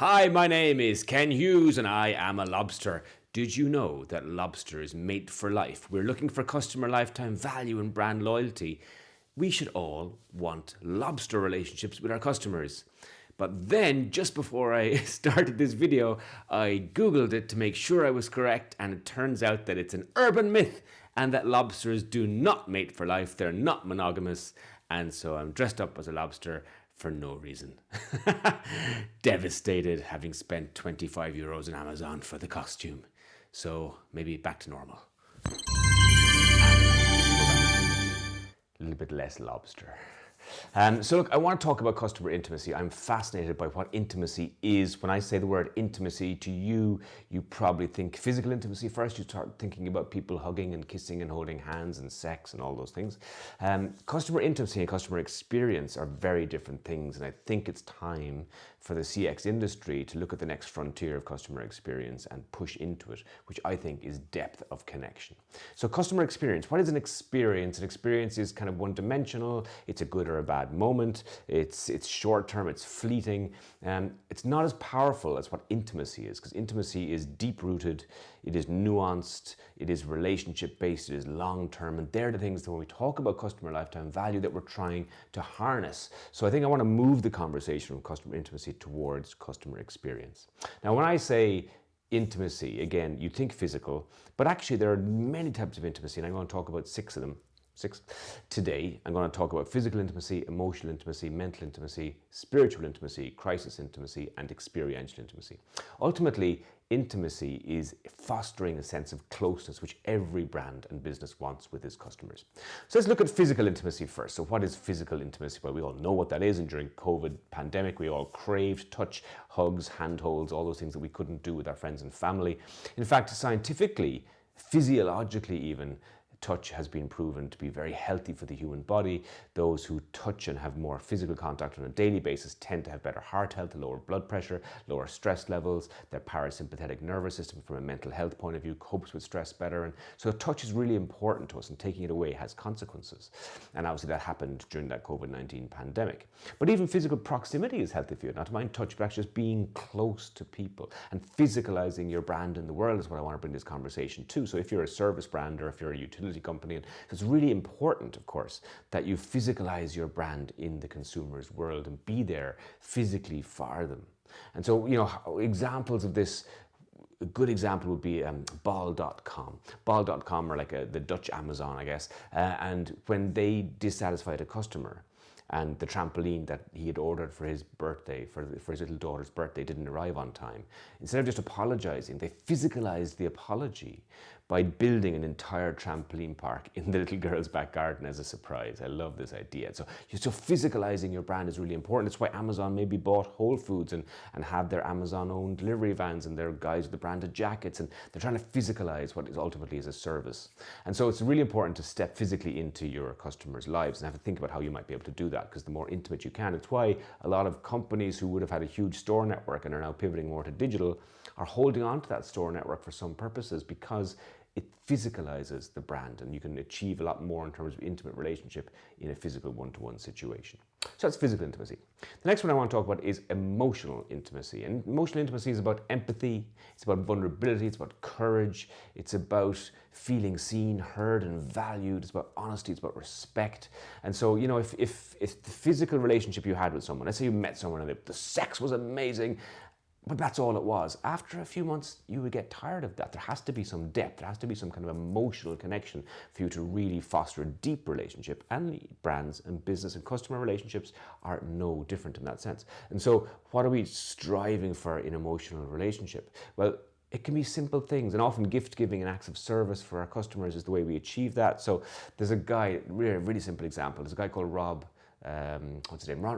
Hi, my name is Ken Hughes and I am a lobster. Did you know that lobster is mate for life? We're looking for customer lifetime value and brand loyalty. We should all want lobster relationships with our customers. But then, just before I started this video, I Googled it to make sure I was correct, and it turns out that it's an urban myth and that lobsters do not mate for life. They're not monogamous, and so I'm dressed up as a lobster for no reason. Devastated, having spent 25 euros on Amazon for the costume. So maybe back to normal. A little bit less lobster. So look, I want to talk about customer intimacy. I'm fascinated by what intimacy is. When I say the word intimacy to you, you probably think physical intimacy first. You start thinking about people hugging and kissing and holding hands and sex and all those things. Customer intimacy and customer experience are very different things, and I think it's time for the CX industry to look at the next frontier of customer experience and push into it, which I think is depth of connection. So customer experience, what is an experience? An experience is kind of one-dimensional. It's a good or a bad moment. It's short-term, it's fleeting. It's not as powerful as what intimacy is, because intimacy is deep-rooted, it is nuanced, it is relationship-based, it is long-term, and they're the things that when we talk about customer lifetime value that we're trying to harness. So I think I want to move the conversation from customer intimacy towards customer experience. Now, when I say intimacy, again, you think physical, but actually there are many types of intimacy, and I'm going to talk about six of them. Today, I'm going to talk about physical intimacy, emotional intimacy, mental intimacy, spiritual intimacy, crisis intimacy, and experiential intimacy. Ultimately, intimacy is fostering a sense of closeness, which every brand and business wants with its customers. So let's look at physical intimacy first. So what is physical intimacy? Well, we all know what that is, and during COVID pandemic, we all craved touch, hugs, handholds, all those things that we couldn't do with our friends and family. In fact, scientifically, physiologically even, touch has been proven to be very healthy for the human body. Those who touch and have more physical contact on a daily basis tend to have better heart health, lower blood pressure, lower stress levels. Their parasympathetic nervous system from a mental health point of view copes with stress better. And so touch is really important to us, and taking it away has consequences. And obviously that happened during that COVID-19 pandemic. But even physical proximity is healthy for you. Not to mind touch, but actually just being close to people and physicalizing your brand in the world is what I want to bring this conversation to. So if you're a service brand or if you're a utility company. And it's really important, of course, that you physicalize your brand in the consumer's world and be there physically for them. And so, examples of this, a good example would be Bol.com. Bol.com are like the Dutch Amazon, I guess. And when they dissatisfied a customer, and the trampoline that he had ordered for his birthday, for his little daughter's birthday, didn't arrive on time, instead of just apologizing, they physicalized the apology by building an entire trampoline park in the little girl's back garden as a surprise. I love this idea. So physicalizing your brand is really important. It's why Amazon maybe bought Whole Foods and have their Amazon-owned delivery vans and their guys with the branded jackets, and they're trying to physicalize what is ultimately is a service. And so it's really important to step physically into your customers' lives and have to think about how you might be able to do that, because the more intimate you can. It's why a lot of companies who would have had a huge store network and are now pivoting more to digital are holding on to that store network for some purposes, because it physicalizes the brand and you can achieve a lot more in terms of intimate relationship in a physical one-to-one situation. So that's physical intimacy. The next one I want to talk about is emotional intimacy. And emotional intimacy is about empathy, it's about vulnerability, it's about courage, it's about feeling seen, heard, and valued, it's about honesty, it's about respect. And so, if the physical relationship you had with someone, let's say you met someone and the sex was amazing, but that's all it was. After a few months, you would get tired of that. There has to be some depth. There has to be some kind of emotional connection for you to really foster a deep relationship. And brands and business and customer relationships are no different in that sense. And so what are we striving for in emotional relationship? Well, it can be simple things, and often gift giving and acts of service for our customers is the way we achieve that. So there's a guy, really simple example. There's a guy called Ron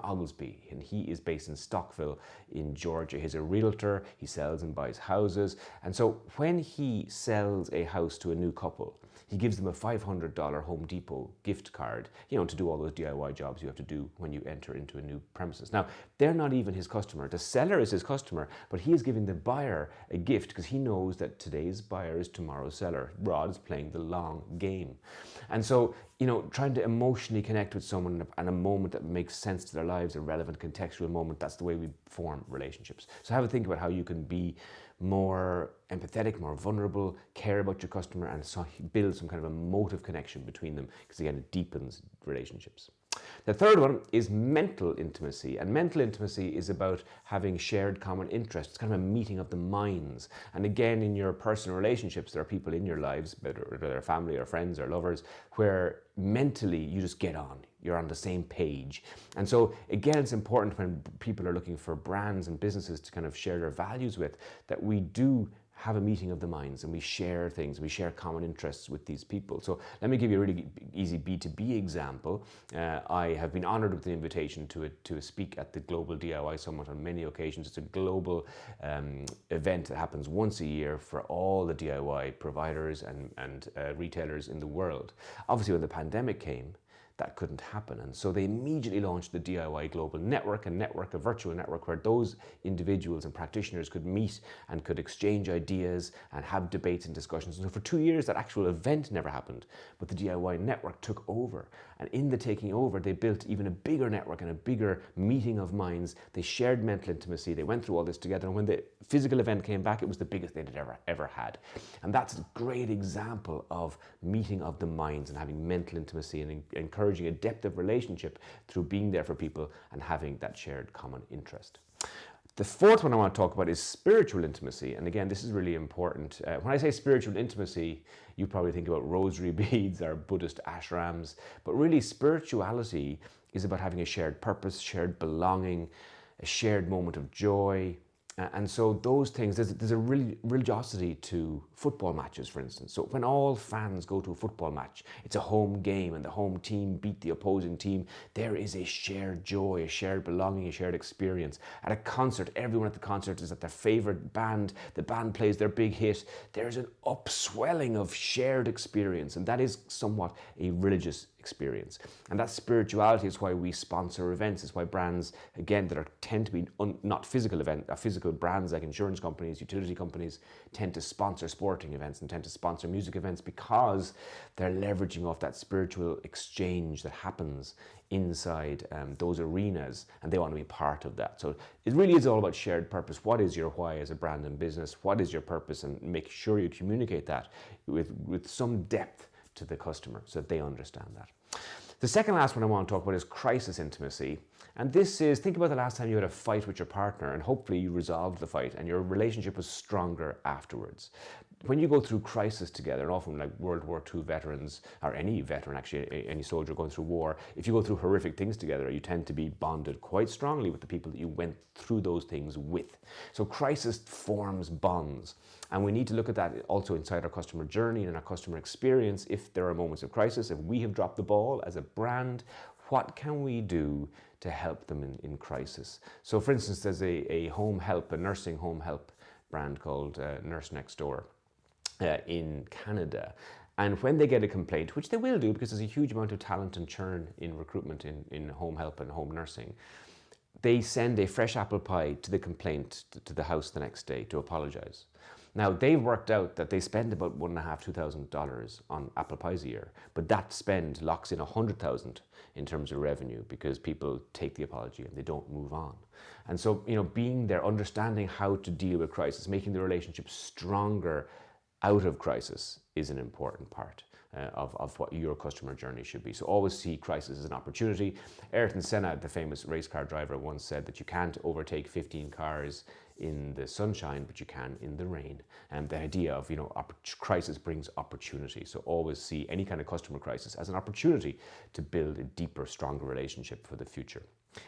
Oglesby, and he is based in Stockville in Georgia. He's a realtor, he sells and buys houses, and so when he sells a house to a new couple, he gives them a $500 Home Depot gift card, to do all those DIY jobs you have to do when you enter into a new premises. Now, they're not even his customer. The seller is his customer, but he is giving the buyer a gift because he knows that today's buyer is tomorrow's seller. Rod is playing the long game. And so, trying to emotionally connect with someone, and moment that makes sense to their lives, a relevant contextual moment. That's the way we form relationships. So have a think about how you can be more empathetic, more vulnerable, care about your customer, and so build some kind of emotive connection between them, because again, it deepens relationships. The third one is mental intimacy, and mental intimacy is about having shared common interests. It's kind of a meeting of the minds. And again, in your personal relationships, there are people in your lives, whether they're family or friends or lovers, where mentally you just get on. You're on the same page. And so again, it's important when people are looking for brands and businesses to kind of share their values with, that we do have a meeting of the minds and we share things, we share common interests with these people. So let me give you a really easy B2B example. I have been honored with the invitation to speak at the Global DIY Summit on many occasions. It's a global event that happens once a year for all the DIY providers and retailers in the world. Obviously, when the pandemic came, that couldn't happen. And so they immediately launched the DIY Global Network, a virtual network where those individuals and practitioners could meet and could exchange ideas and have debates and discussions. And so for 2 years, that actual event never happened, but the DIY network took over. And in the taking over, they built even a bigger network and a bigger meeting of minds. They shared mental intimacy. They went through all this together. And when the physical event came back, it was the biggest they'd ever had. And that's a great example of meeting of the minds and having mental intimacy and encouraging a depth of relationship through being there for people and having that shared common interest. The fourth one I want to talk about is spiritual intimacy. And again, this is really important. When I say spiritual intimacy, you probably think about rosary beads or Buddhist ashrams, but really spirituality is about having a shared purpose, shared belonging, a shared moment of joy. And so those things, there's a religiosity to football matches, for instance. So when all fans go to a football match, it's a home game and the home team beat the opposing team. There is a shared joy, a shared belonging, a shared experience. At a concert, everyone at the concert is at their favorite band. The band plays their big hit. There's an upswelling of shared experience, and that is somewhat a religious experience. And that spirituality is why we sponsor events. It's why brands, again, that tend to be not physical physical brands like insurance companies, utility companies, tend to sponsor sporting events and tend to sponsor music events, because they're leveraging off that spiritual exchange that happens inside those arenas, and they want to be part of that. So it really is all about shared purpose. What is your why as a brand and business? What is your purpose? And make sure you communicate that with some depth to the customer so that they understand that. The second last one I want to talk about is crisis intimacy. And this is, think about the last time you had a fight with your partner and hopefully you resolved the fight and your relationship was stronger afterwards. When you go through crisis together, and often like World War II veterans, or any veteran actually, any soldier going through war, if you go through horrific things together, you tend to be bonded quite strongly with the people that you went through those things with. So crisis forms bonds. And we need to look at that also inside our customer journey and our customer experience. If there are moments of crisis, if we have dropped the ball as a brand, what can we do to help them in crisis? So for instance, there's a home help, a nursing home help brand called Nurse Next Door in Canada. And when they get a complaint, which they will do because there's a huge amount of talent and churn in recruitment in home help and home nursing, they send a fresh apple pie to the complaint to the house the next day to apologize. Now, they've worked out that they spend about $1,500, $2,000 on apple pies a year, but that spend locks in $100,000 in terms of revenue because people take the apology and they don't move on. And so, being there, understanding how to deal with crisis, making the relationship stronger out of crisis is an important part of what your customer journey should be. So always see crisis as an opportunity. Ayrton Senna, the famous race car driver, once said that you can't overtake 15 cars in the sunshine, but you can in the rain. And the idea of, crisis brings opportunity. So always see any kind of customer crisis as an opportunity to build a deeper, stronger relationship for the future.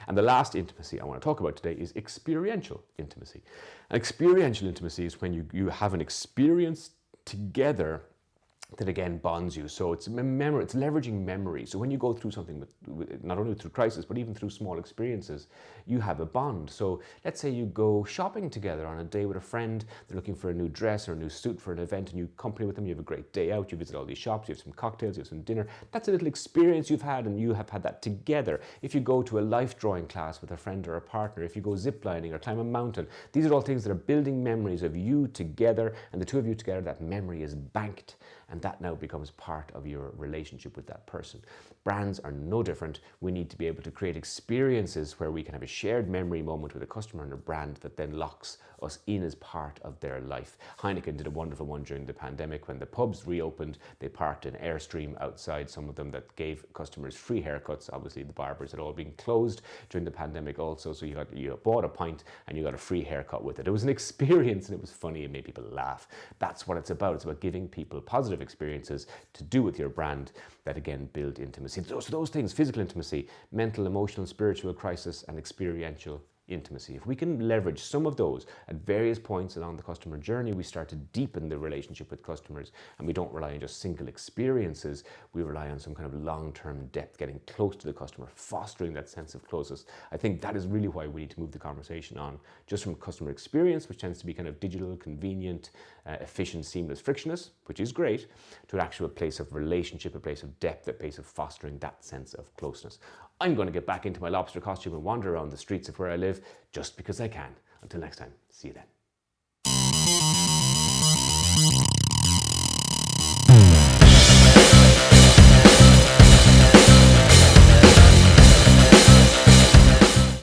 And the last intimacy I want to talk about today is experiential intimacy. And experiential intimacy is when you have an experience together that again bonds you. So it's memory, it's leveraging memory. So when you go through something with not only through crisis, but even through small experiences, you have a bond. So let's say you go shopping together on a day with a friend, they're looking for a new dress or a new suit for an event, and you company with them, you have a great day out, you visit all these shops, you have some cocktails, you have some dinner. That's a little experience you've had, and you have had that together. If you go to a life drawing class with a friend or a partner, if you go ziplining or climb a mountain, these are all things that are building memories of you together, and the two of you together, that memory is banked, and that now becomes part of your relationship with that person. Brands are no different. We need to be able to create experiences where we can have a shared memory moment with a customer and a brand that then locks us in as part of their life. Heineken did a wonderful one during the pandemic when the pubs reopened. They parked an Airstream outside some of them that gave customers free haircuts. Obviously, the barbers had all been closed during the pandemic also, so you bought a pint and you got a free haircut with it. It was an experience and it was funny and made people laugh. That's what it's about. It's about giving people positive experiences to do with your brand that again build intimacy. So those things, physical intimacy, mental, emotional, spiritual crisis, and experiential intimacy. If we can leverage some of those at various points along the customer journey, we start to deepen the relationship with customers, and we don't rely on just single experiences. We rely on some kind of long-term depth, getting close to the customer, fostering that sense of closeness. I think that is really why we need to move the conversation on just from customer experience, which tends to be kind of digital, convenient, efficient, seamless, frictionless, which is great, to an actual place of relationship, a place of depth, a place of fostering that sense of closeness. I'm going to get back into my lobster costume and wander around the streets of where I live just because I can. Until next time, see you then.